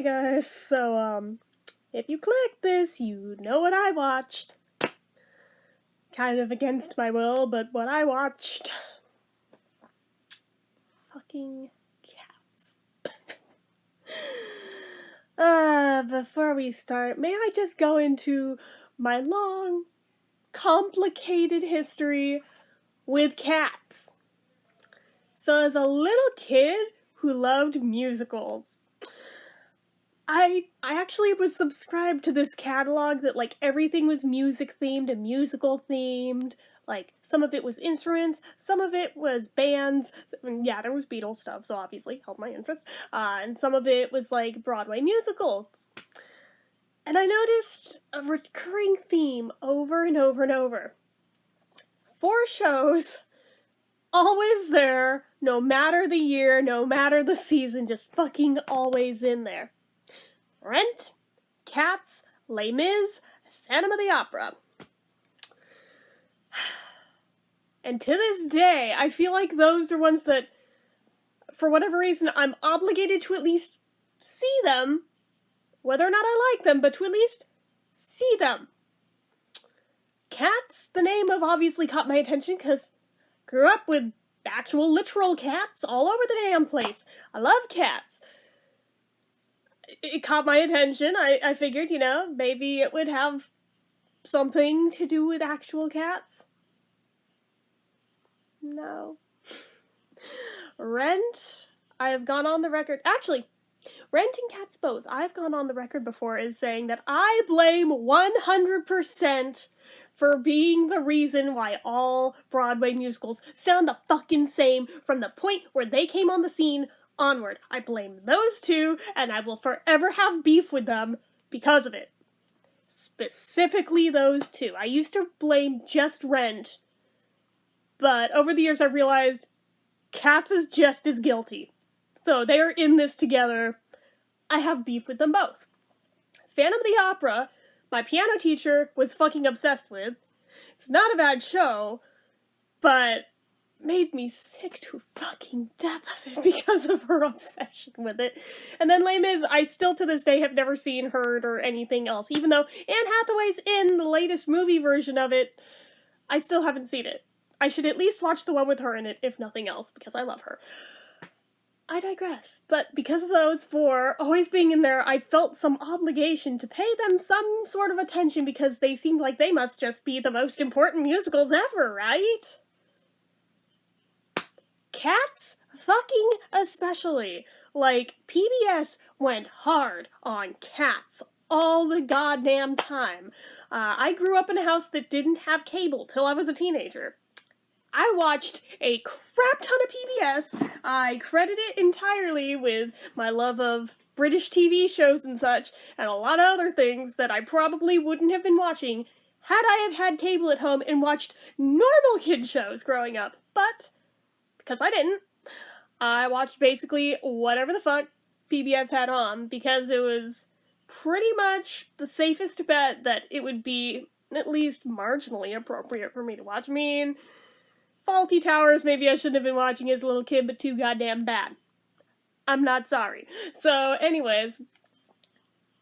Hey guys, so if you click this, you know what I watched. Kind of against my will, but what I watched. Fucking cats. Before we start, may I just go into my long, complicated history with cats? So as a little kid who loved musicals, I actually was subscribed to this catalog that, like, everything was music themed and musical themed. Like, some of it was instruments, some of it was bands. Yeah, there was Beatles stuff, so obviously held my interest. And some of it was, like, Broadway musicals. And I noticed a recurring theme over and over and over. 4 shows, always there, no matter the year, no matter the season, just fucking always in there. Rent, Cats, Les Mis, Phantom of the Opera. And to this day, I feel like those are ones that, for whatever reason, I'm obligated to at least see them. Whether or not I like them, but to at least see them. Cats, the name of obviously caught my attention because I grew up with actual literal cats all over the damn place. I love cats. It caught my attention. I figured, maybe it would have something to do with actual cats. No. Rent, I have gone on the record. Actually, Rent and Cats both. I've gone on the record before as saying that I blame 100% for being the reason why all Broadway musicals sound the fucking same from the point where they came on the scene onward. I blame those two, and I will forever have beef with them because of it. Specifically those two. I used to blame just Rent, but over the years I realized Cats is just as guilty. So they are in this together. I have beef with them both. Phantom of the Opera, my piano teacher was fucking obsessed with. It's not a bad show, but made me sick to fucking death of it because of her obsession with it. And then Les Mis, I still to this day have never seen, heard, or anything else. Even though Anne Hathaway's in the latest movie version of it, I still haven't seen it. I should at least watch the one with her in it, if nothing else, because I love her. I digress, but because of those 4 always being in there, I felt some obligation to pay them some sort of attention because they seemed like they must just be the most important musicals ever, right? Cats, fucking especially. Like, PBS went hard on Cats all the goddamn time. I grew up in a house that didn't have cable till I was a teenager. I watched a crap ton of PBS. I credit it entirely with my love of British TV shows and such, and a lot of other things that I probably wouldn't have been watching had I have had cable at home and watched normal kid shows growing up. But, because I didn't, I watched basically whatever the fuck PBS had on, because it was pretty much the safest bet that it would be at least marginally appropriate for me to watch. I mean, Faulty Towers, maybe I shouldn't have been watching as a little kid, but too goddamn bad. I'm not sorry. So, anyways,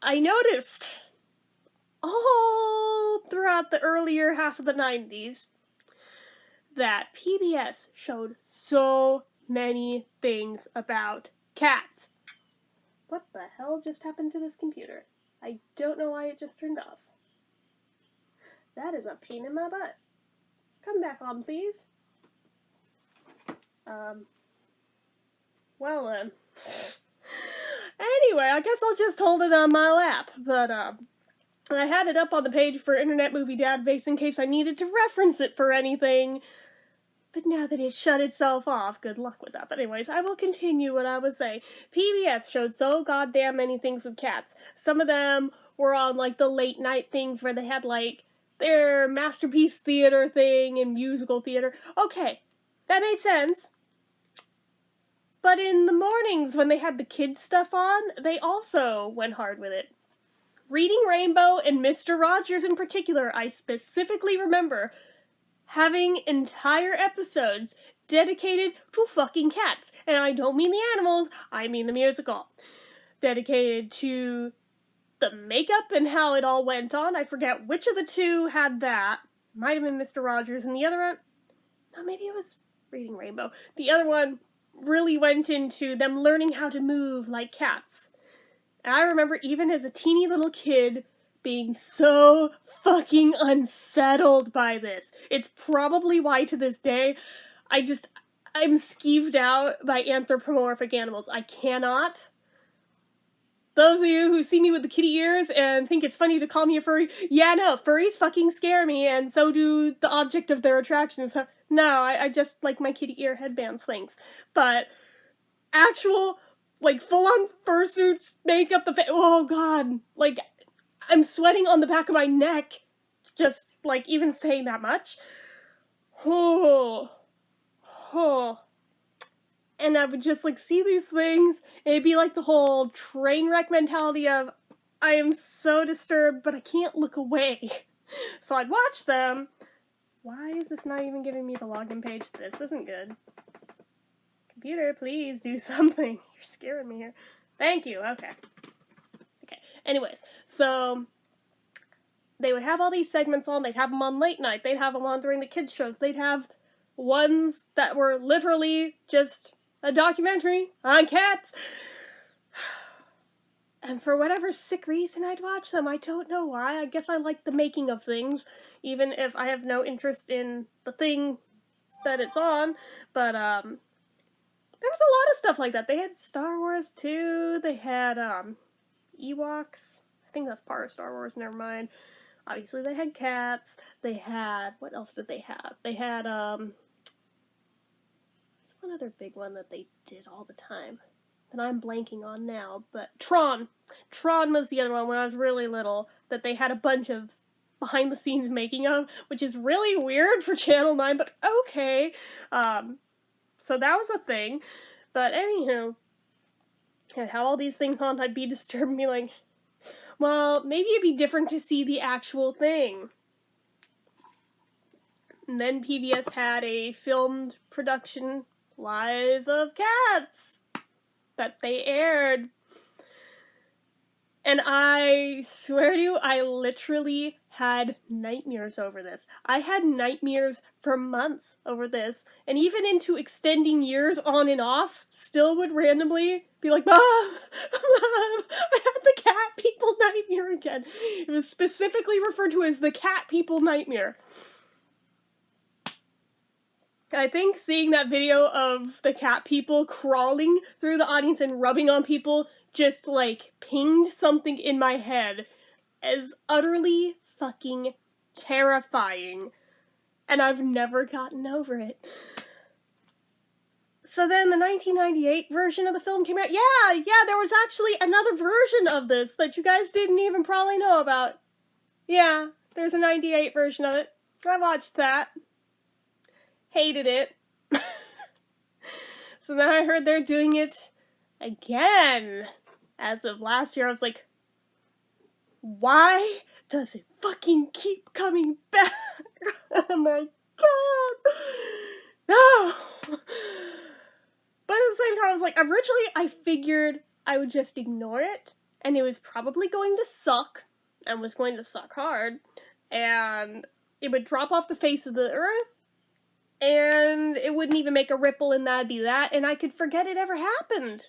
I noticed all throughout the earlier half of the 90s that PBS showed so many things about cats. What the hell just happened to this computer? I don't know why it just turned off. That is a pain in my butt. Come back on, please. Well then. Anyway, I guess I'll just hold it on my lap, but, I had it up on the page for Internet Movie Database in case I needed to reference it for anything, but now that it shut itself off, good luck with that. But anyways, I will continue what I was saying. PBS showed so goddamn many things with cats. Some of them were on, like, the late night things where they had, like, their masterpiece theater thing and musical theater. Okay, that made sense. But in the mornings when they had the kids stuff on, they also went hard with it. Reading Rainbow and Mr. Rogers in particular, I specifically remember having entire episodes dedicated to fucking cats. And I don't mean the animals, I mean the musical. dedicated to the makeup and how it all went on. I forget which of the two had that. Might have been Mr. Rogers, and the other one, no, maybe it was Reading Rainbow. The other one really went into them learning how to move like cats. And I remember even as a teeny little kid being so fucking unsettled by this. It's probably why to this day I'm skeeved out by anthropomorphic animals. I cannot. Those of you who see me with the kitty ears and think it's funny to call me a furry, yeah, no, furries fucking scare me, and so do the object of their attraction. So, no, I just like my kitty ear headbands things. But actual, like, full-on fursuits, makeup, oh god, like, I'm sweating on the back of my neck, just, like, even saying that much. Oh. And I would just, like, see these things, and it'd be like the whole train wreck mentality of, I am so disturbed, but I can't look away. So I'd watch them. Why is this not even giving me the login page? This isn't good. Computer, please do something. You're scaring me here. Thank you. Okay. Anyways, so they would have all these segments on. They'd have them on late night. They'd have them on during the kids' shows. They'd have ones that were literally just a documentary on cats. And for whatever sick reason, I'd watch them. I don't know why. I guess I like the making of things, even if I have no interest in the thing that it's on. But, there was a lot of stuff like that. They had Star Wars, too. They had, Ewoks. I think that's part of Star Wars, never mind. Obviously, they had cats. They had, what else did they have? They had, there's one other big one that they did all the time that I'm blanking on now, but Tron. Tron was the other one when I was really little that they had a bunch of behind the scenes making of, which is really weird for Channel 9, but okay. So that was a thing. But anywho, I'd have all these things on, I'd be disturbed and be like, well, maybe it'd be different to see the actual thing. And then PBS had a filmed production live of cats that they aired. And I swear to you, I literally had nightmares over this. I had nightmares for months over this, and even into extending years on and off, still would randomly be like, Mom, I had the cat people nightmare again. It was specifically referred to as the cat people nightmare. I think seeing that video of the cat people crawling through the audience and rubbing on people just, like, pinged something in my head as utterly fucking terrifying. And I've never gotten over it. So then the 1998 version of the film came out. Yeah, there was actually another version of this that you guys didn't even probably know about. Yeah, there's a 98 version of it. I watched that. Hated it. So then I heard they're doing it again. As of last year, I was like, why does it fucking keep coming back? Oh my god. No. But at the same time, I was like, originally I figured I would just ignore it, and it was probably going to suck, and was going to suck hard, and it would drop off the face of the earth, and it wouldn't even make a ripple, and that'd be that, and I could forget it ever happened.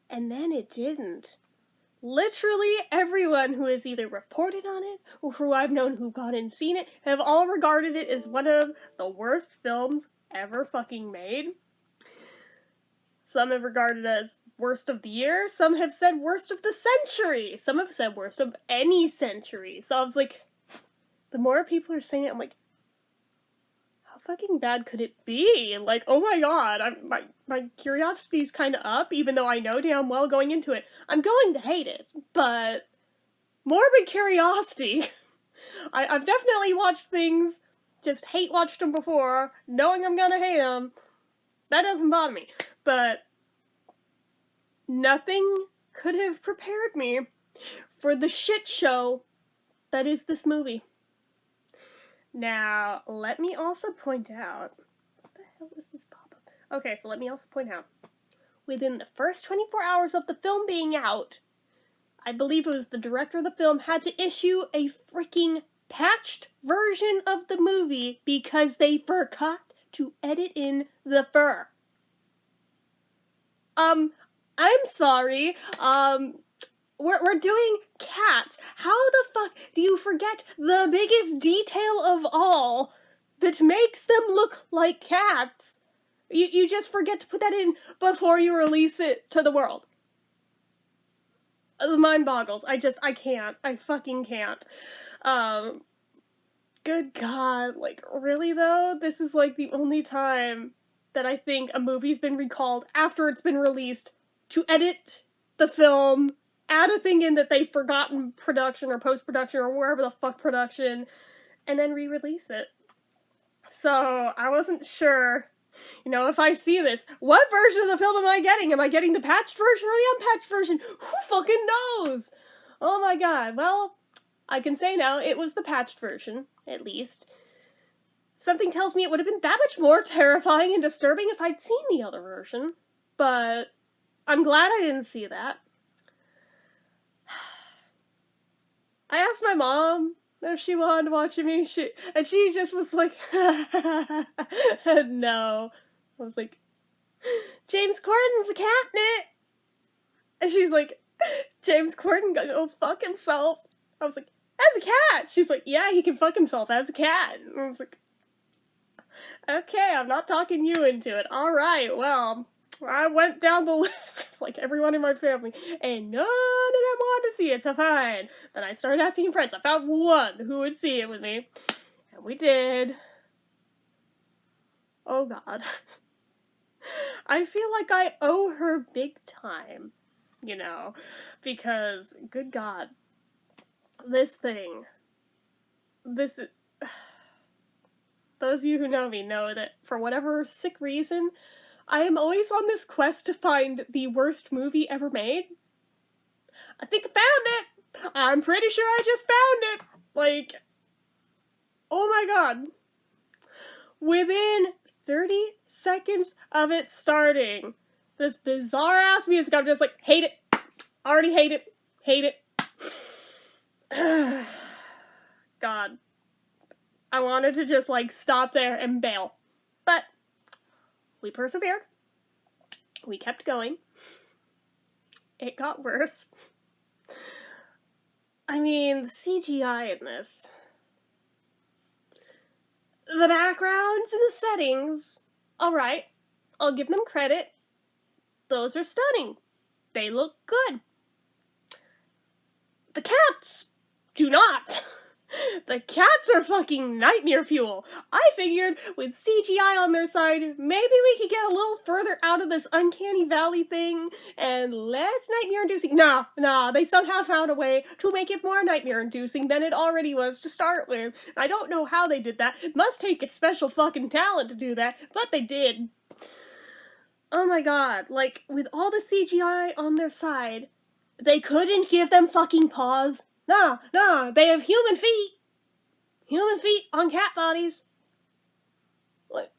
And then it didn't. Literally everyone who has either reported on it, or who I've known who've gone and seen it, have all regarded it as one of the worst films ever fucking made. Some have regarded it as worst of the year, some have said worst of the century, some have said worst of any century. So I was like, the more people are saying it, I'm like, fucking bad could it be? Like, oh my god, my curiosity's kind of up, even though I know damn well going into it, I'm going to hate it, but morbid curiosity. I've definitely watched things, just hate-watched them before, knowing I'm gonna hate them. That doesn't bother me, but nothing could have prepared me for the shit show that is this movie. Now, let me also point out, what the hell is this pop-up? Okay, so let me also point out, within the first 24 hours of the film being out, I believe it was the director of the film, had to issue a freaking patched version of the movie because they forgot to edit in the fur. I'm sorry, we're doing cats. How the fuck do you forget the biggest detail of all that makes them look like cats? You just forget to put that in before you release it to the world. The mind boggles. I can't. I fucking can't. Good God. Like, really though? This is like the only time that I think a movie's been recalled after it's been released to edit the film, add a thing in that they've forgotten production or post-production or wherever the fuck production, and then re-release it. So, I wasn't sure, you know, if I see this, what version of the film am I getting? Am I getting the patched version or the unpatched version? Who fucking knows? Oh my god. Well, I can say now, it was the patched version, at least. Something tells me it would have been that much more terrifying and disturbing if I'd seen the other version. But I'm glad I didn't see that. I asked my mom if she wanted to watch it, and she just was like, no. I was like, James Corden's a catnip! And she's like, James Corden gotta go fuck himself. I was like, as a cat! She's like, yeah, he can fuck himself as a cat. And I was like, okay, I'm not talking you into it. Alright, well, I went down the list, like everyone in my family, and none of them wanted to see it, so fine. Then I started asking friends. I found one who would see it with me, and we did. Oh god. I feel like I owe her big time, you know, because, good god, this thing, those of you who know me know that for whatever sick reason, I am always on this quest to find the worst movie ever made. I think I found it! I'm pretty sure I just found it! Like, oh my god. Within 30 seconds of it starting, this bizarre-ass music, I'm just like, hate it! Already hate it! Hate it! God. I wanted to just, like, stop there and bail. But we persevered. We kept going. It got worse. I mean, the CGI in this. The backgrounds and the settings, alright, I'll give them credit. Those are stunning. They look good. The cats do not. The cats are fucking nightmare fuel. I figured with CGI on their side, maybe we could get a little further out of this uncanny valley thing and less nightmare-inducing. Nah, they somehow found a way to make it more nightmare-inducing than it already was to start with. I don't know how they did that. It must take a special fucking talent to do that, but they did. Oh my god, like, with all the CGI on their side, they couldn't give them fucking paws. Nah, they have human feet. Human feet on cat bodies. Like,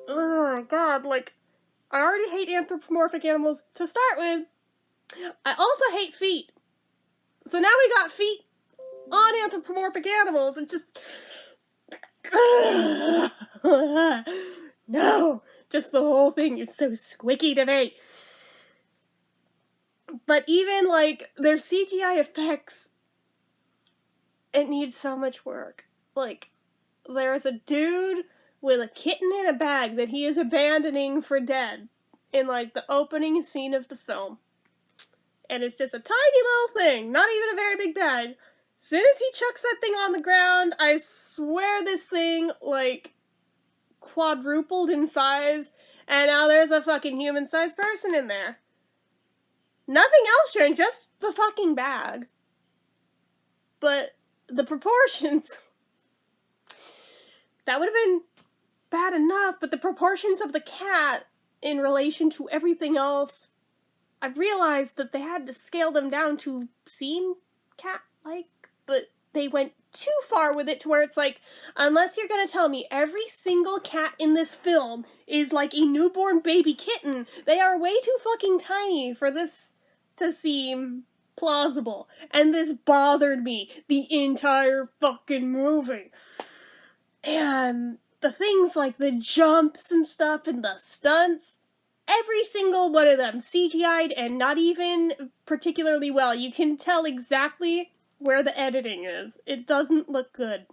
oh my god, like, I already hate anthropomorphic animals to start with. I also hate feet. So now we got feet on anthropomorphic animals and just... No! Just the whole thing is so squicky to me. But even, like, their CGI effects, it needs so much work. Like, there's a dude with a kitten in a bag that he is abandoning for dead in, like, the opening scene of the film. And it's just a tiny little thing, not even a very big bag. As soon as he chucks that thing on the ground, I swear this thing, like, quadrupled in size, and now there's a fucking human-sized person in there. Nothing else changed, just the fucking bag. But the proportions, that would have been bad enough, but the proportions of the cat in relation to everything else, I realized that they had to scale them down to seem cat-like, but they went too far with it to where it's like, unless you're gonna tell me every single cat in this film is like a newborn baby kitten, they are way too fucking tiny for this to seem plausible. And this bothered me the entire fucking movie. And the things like the jumps and stuff and the stunts, every single one of them CGI'd and not even particularly well. You can tell exactly where the editing is. It doesn't look good.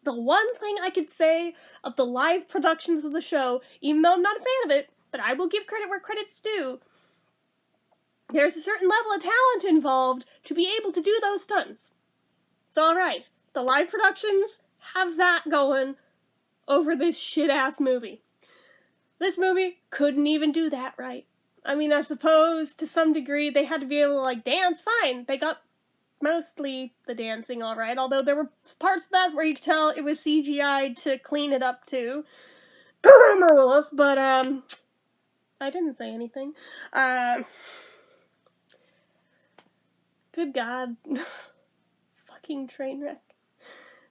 The one thing I could say of the live productions of the show, even though I'm not a fan of it, but I will give credit where credit's due, there's a certain level of talent involved to be able to do those stunts. It's alright. The live productions have that going over this shit-ass movie. This movie couldn't even do that right. I mean, I suppose to some degree they had to be able to, like, dance fine. They got mostly the dancing alright, although there were parts of that where you could tell it was CGI to clean it up too. Willis, but, I didn't say anything. Good God. Fucking train wreck.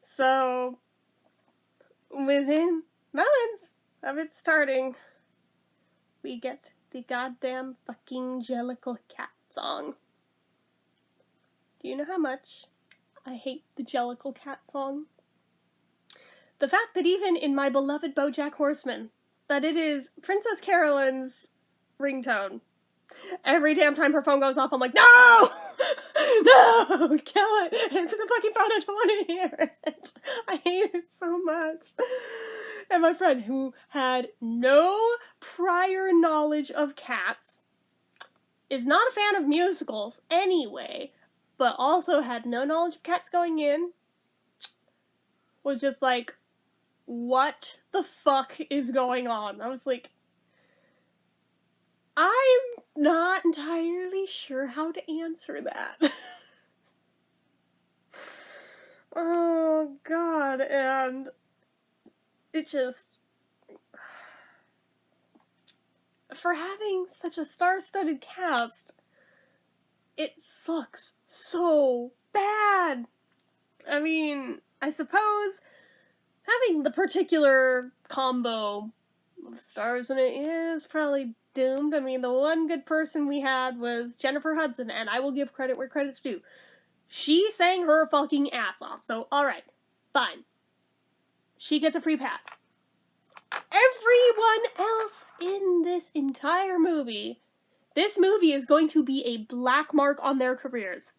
So, within moments of it starting, we get the goddamn fucking Jellicle Cat song. Do you know how much I hate the Jellicle Cat song? The fact that even in my beloved BoJack Horseman, that it is Princess Carolyn's ringtone. Every damn time her phone goes off, I'm like, no! No! Kill it! Answer the fucking phone, I don't want to hear it. I hate it so much. And my friend, who had no prior knowledge of cats, is not a fan of musicals anyway, but also had no knowledge of cats going in, was just like, what the fuck is going on? I was like, I'm not entirely sure how to answer that. Oh, God, and it just... For having such a star-studded cast, it sucks so bad. I mean, I suppose having the particular combo of stars in it is probably doomed. I mean, the one good person we had was Jennifer Hudson, and I will give credit where credit's due. She sang her fucking ass off, so alright, fine. She gets a free pass. Everyone else in this entire movie, this movie is going to be a black mark on their careers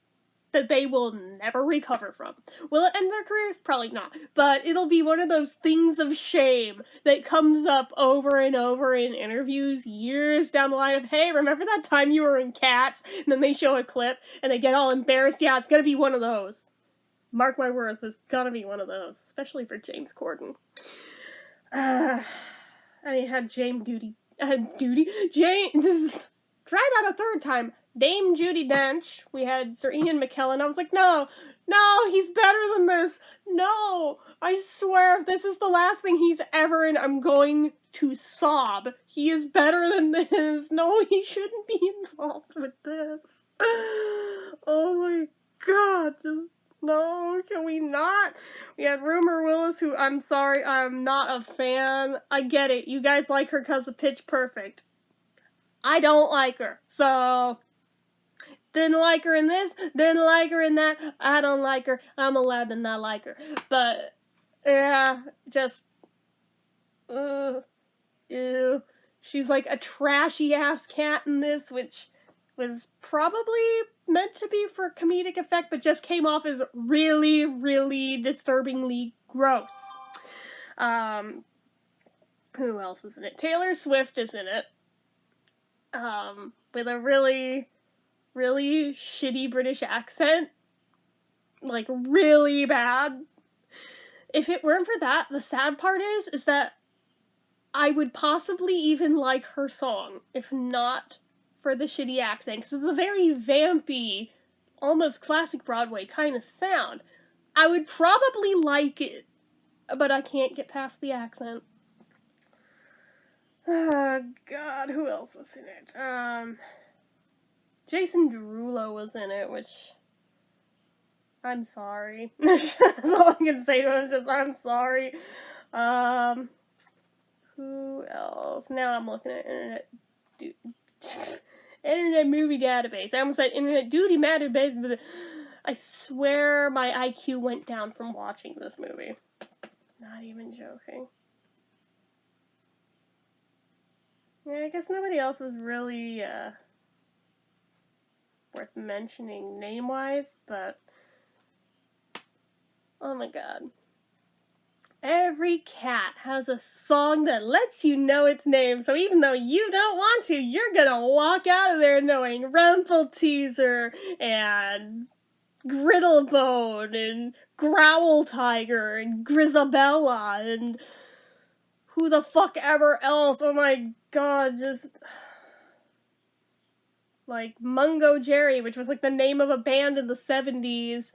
that they will never recover from. Will it end their careers? Probably not. But it'll be one of those things of shame that comes up over and over in interviews years down the line of, hey, remember that time you were in Cats? And then they show a clip and they get all embarrassed. Yeah, it's gonna be one of those. Mark my words, it's gonna be one of those. Especially for James Corden. I mean, had Jane Duty. Jane... Try that a third time. Dame Judi Dench. We had Sir Ian McKellen. I was like, no, he's better than this. No, I swear, if this is the last thing he's ever in, I'm going to sob. He is better than this. No, he shouldn't be involved with this. Oh my God, just no, can we not? We had Rumor Willis, who, I'm sorry, I'm not a fan. I get it. You guys like her because of Pitch Perfect. I don't like her, so didn't like her in this, didn't like her in that, I don't like her, I'm allowed to not like her, but, yeah, just, ew, she's like a trashy-ass cat in this, which was probably meant to be for comedic effect, but just came off as really, really disturbingly gross. Who else was in it? Taylor Swift is in it. With a really, really shitty British accent. Like, really bad. If it weren't for that, the sad part is that I would possibly even like her song, if not for the shitty accent, because it's a very vampy, almost classic Broadway kind of sound. I would probably like it, but I can't get past the accent. Oh, God, who else was in it? Jason Derulo was in it, which I'm sorry. That's all I can say to him, just, I'm sorry. Who else? Now I'm looking at Internet Movie Database. I almost said Internet Duty Database. I swear my IQ went down from watching this movie. Not even joking. Yeah, I guess nobody else was really worth mentioning name-wise, but oh my god. Every cat has a song that lets you know its name, so even though you don't want to, you're gonna walk out of there knowing Rumpelteazer and Griddlebone and Growl Tiger and Grisabella and who the fuck ever else. Oh my god, just like Mungo Jerry, which was like the name of a band in the 70s.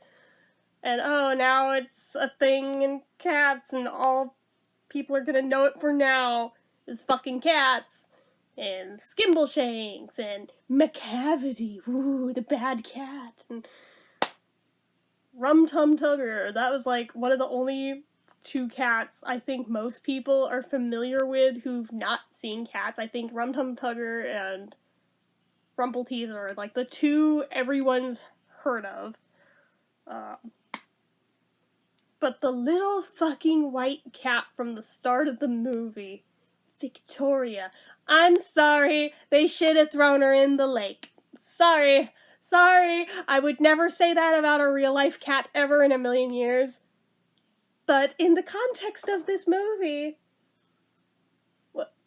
And oh, now it's a thing in cats, and all people are gonna know it for now is fucking cats. And Skimbleshanks, and Macavity, ooh, the bad cat, and Rum Tum Tugger. That was like one of the only two cats I think most people are familiar with who've not seen cats. I think Rum Tum Tugger and Rumpelteazer are like the two everyone's heard of. But the little fucking white cat from the start of the movie, Victoria, I'm sorry, they should have thrown her in the lake. Sorry, I would never say that about a real life cat ever in a million years. But in the context of this movie,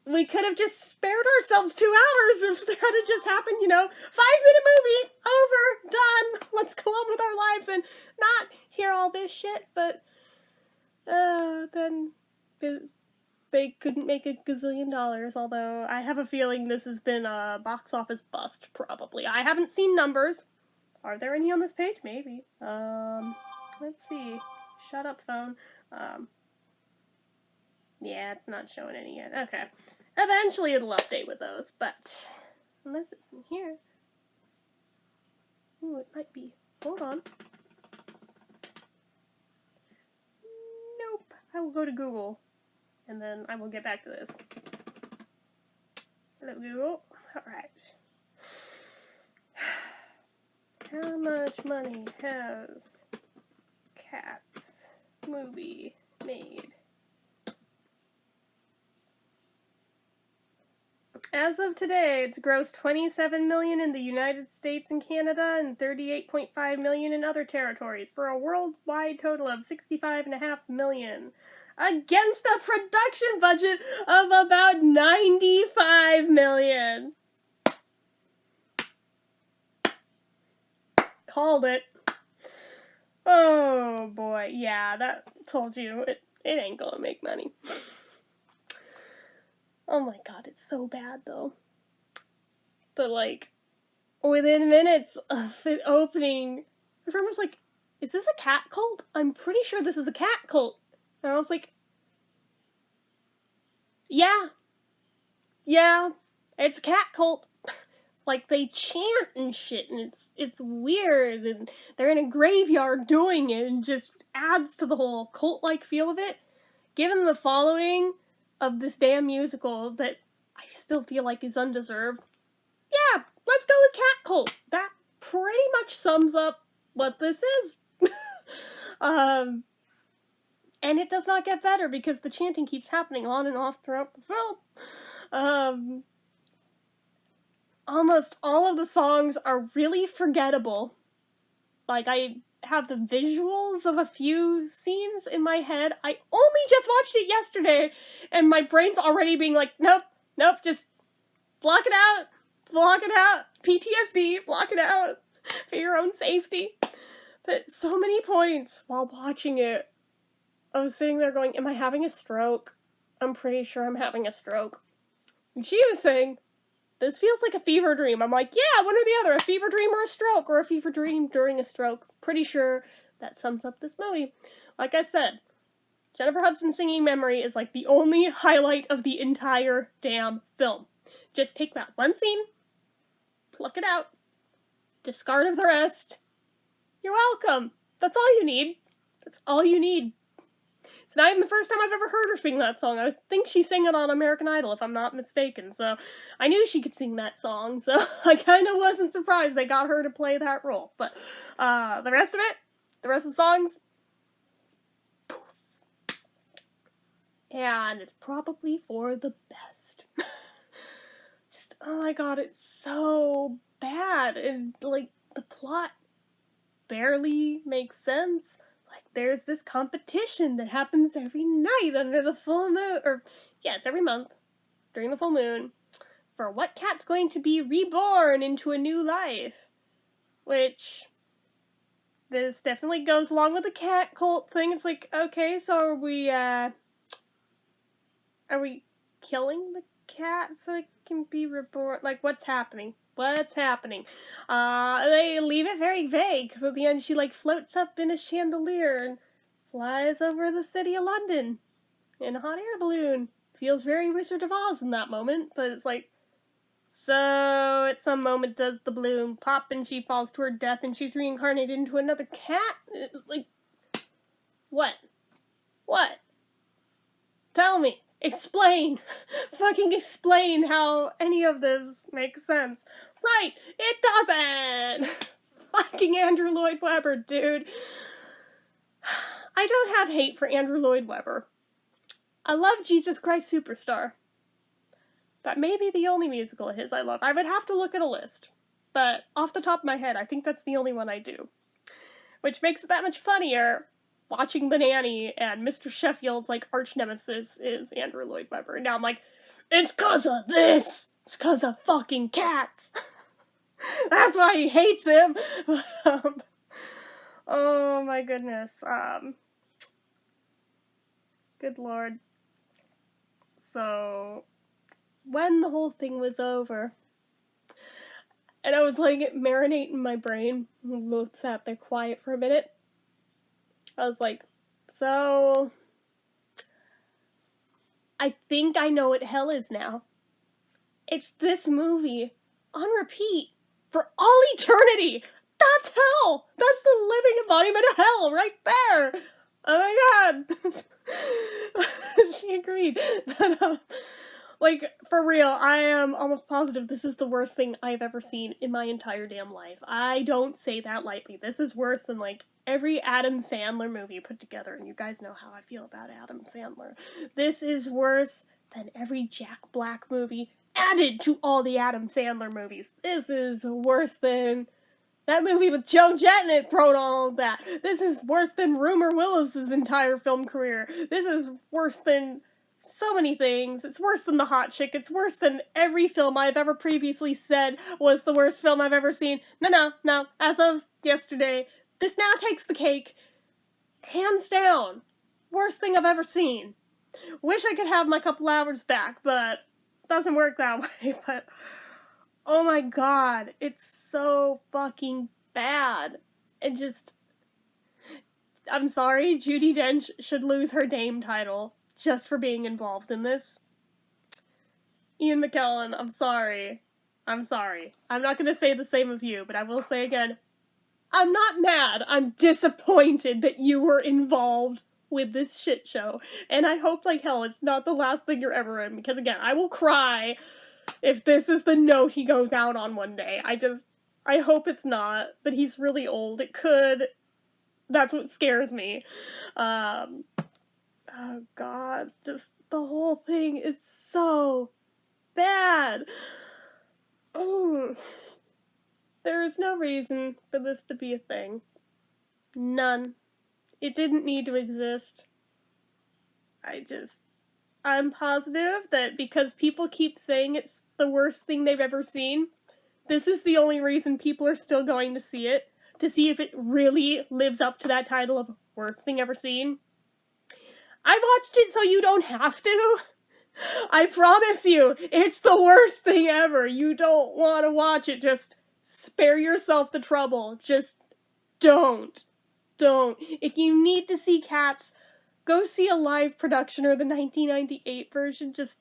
we could have just spared ourselves 2 hours if that had just happened, 5-minute movie, over, done, let's go on with our lives and not hear all this shit, but then they couldn't make $1 gazillion, although I have a feeling this has been a box office bust, probably. I haven't seen numbers. Are there any on this page? Maybe. Let's see. Shut up, phone. Yeah, it's not showing any yet. Okay. Eventually it'll update with those, but unless it's in here. Ooh, it might be. Hold on. Nope. I will go to Google, and then I will get back to this. Hello, Google. Alright. How much money has Cats movie made? As of today, it's grossed $27 million in the United States and Canada and $38.5 million in other territories for a worldwide total of $65.5 million, against a production budget of about $95 million. Called it. Oh boy, yeah, that told you it ain't gonna make money. Oh my god, it's so bad though. But like, within minutes of it opening, my friend was like, is this a cat cult? I'm pretty sure this is a cat cult. And I was like, yeah, it's a cat cult. Like, they chant and shit, and it's weird, and they're in a graveyard doing it, and just adds to the whole cult-like feel of it. Given the following of this damn musical that I still feel like is undeserved, yeah, let's go with cat cult. That pretty much sums up what this is. And it does not get better because the chanting keeps happening on and off throughout the film. Almost all of the songs are really forgettable. Like, I have the visuals of a few scenes in my head. I only just watched it yesterday, and my brain's already being like, nope, just block it out, PTSD, block it out, for your own safety. But so many points while watching it, I was sitting there going, am I having a stroke? I'm pretty sure I'm having a stroke. And she was saying, this feels like a fever dream. I'm like, yeah, one or the other, a fever dream or a stroke, or a fever dream during a stroke. Pretty sure that sums up this movie. Like I said, Jennifer Hudson singing Memory is like the only highlight of the entire damn film. Just take that one scene, pluck it out, discard of the rest. You're welcome. That's all you need. That's all you need. It's not even the first time I've ever heard her sing that song. I think she sang it on American Idol, if I'm not mistaken. So I knew she could sing that song, so I kind of wasn't surprised they got her to play that role. But the rest of it, the rest of the songs, and it's probably for the best. Just, oh my god, it's so bad. And, like, the plot barely makes sense. Like, there's this competition that happens every night under the full moon, or, yeah, it's every month, during the full moon, for what cat's going to be reborn into a new life. Which, this definitely goes along with the cat cult thing. It's like, okay, so are we killing the cat so it can be reborn? Like, what's happening? What's happening? They leave it very vague, because at the end she, like, floats up in a chandelier and flies over the city of London in a hot air balloon. Feels very Wizard of Oz in that moment, but it's like, so at some moment does the balloon pop and she falls to her death and she's reincarnated into another cat? Like, what? What? Tell me. Explain. Fucking explain how any of this makes sense. Right, it doesn't! Fucking Andrew Lloyd Webber, dude. I don't have hate for Andrew Lloyd Webber. I love Jesus Christ Superstar. That may be the only musical of his I love. I would have to look at a list. But off the top of my head, I think that's the only one I do. Which makes it that much funnier watching The Nanny and Mr. Sheffield's, like, arch nemesis is Andrew Lloyd Webber. And now I'm like, it's 'cause of this! It's 'cause of fucking cats! That's why he hates him! Oh my goodness. Good lord. So, when the whole thing was over, and I was letting it marinate in my brain, we both sat there quiet for a minute, I was like, so, I think I know what hell is now. It's this movie, on repeat, for all eternity! That's hell! That's the living embodiment of hell, right there! Oh my god! She agreed. Like, for real, I am almost positive this is the worst thing I've ever seen in my entire damn life. I don't say that lightly. This is worse than, like, every Adam Sandler movie put together, and you guys know how I feel about Adam Sandler. This is worse than every Jack Black movie added to all the Adam Sandler movies. This is worse than that movie with Joe Jett in it thrown all of that. This is worse than Rumor Willis's entire film career. This is worse than so many things. It's worse than The Hot Chick. It's worse than every film I've ever previously said was the worst film I've ever seen. No. As of yesterday, this now takes the cake. Hands down. Worst thing I've ever seen. Wish I could have my couple hours back, but doesn't work that way. But, oh my god, it's so fucking bad. And just, I'm sorry, Judi Dench should lose her Dame title just for being involved in this. Ian McKellen, I'm sorry. I'm not gonna say the same of you, but I will say again, I'm not mad. I'm disappointed that you were involved with this shit show. And I hope like hell it's not the last thing you're ever in, because again, I will cry if this is the note he goes out on one day. I hope it's not, but he's really old. It could. That's what scares me. Oh god, just the whole thing is so bad. Oh. There is no reason for this to be a thing. None. It didn't need to exist. I'm positive that because people keep saying it's the worst thing they've ever seen, this is the only reason people are still going to see it, to see if it really lives up to that title of worst thing ever seen. I watched it so you don't have to. I promise you, it's the worst thing ever. You don't want to watch it. Just spare yourself the trouble. Just don't. Don't. If you need to see Cats, go see a live production or the 1998 version. Just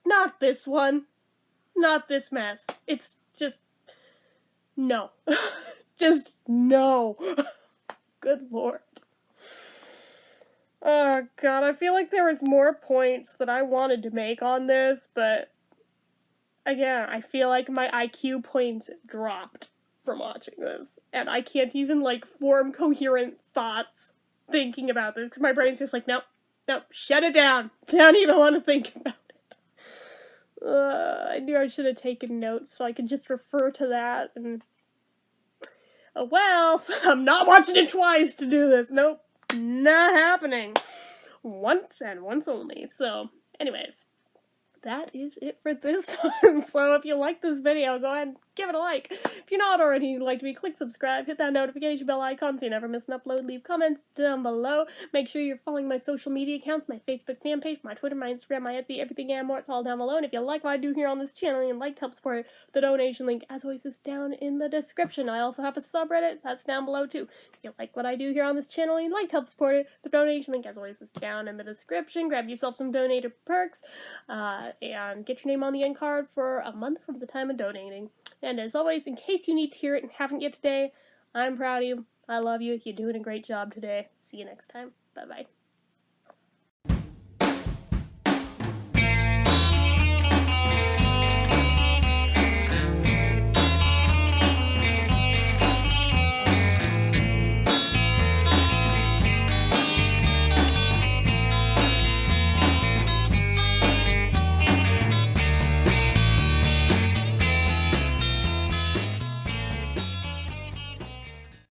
not this one. Not this mess. It's just no. Just no. Good lord. Oh god, I feel like there was more points that I wanted to make on this, but again, I feel like my IQ points dropped from watching this, and I can't even, like, form coherent thoughts thinking about this, because my brain's just like, nope, shut it down. Don't even want to think about it. I knew I should have taken notes so I could just refer to that, and oh well, I'm not watching it twice to do this. Nope, not happening. Once and once only. So, anyways, that is it for this one. So if you like this video, go ahead and give it a like. If you're not already like me, click subscribe, hit that notification bell icon so you never miss an upload, leave comments down below. Make sure you're following my social media accounts, my Facebook fan page, my Twitter, my Instagram, my Etsy, everything and more. It's all down below. And if you like what I do here on this channel and like to help support it, the donation link, as always, is down in the description. I also have a subreddit, that's down below too. If you like what I do here on this channel and like to help support it, the donation link, as always, is down in the description. Grab yourself some donator perks, and get your name on the end card for a month from the time of donating. And as always, in case you need to hear it and haven't yet today, I'm proud of you. I love you. You're doing a great job today. See you next time. Bye-bye.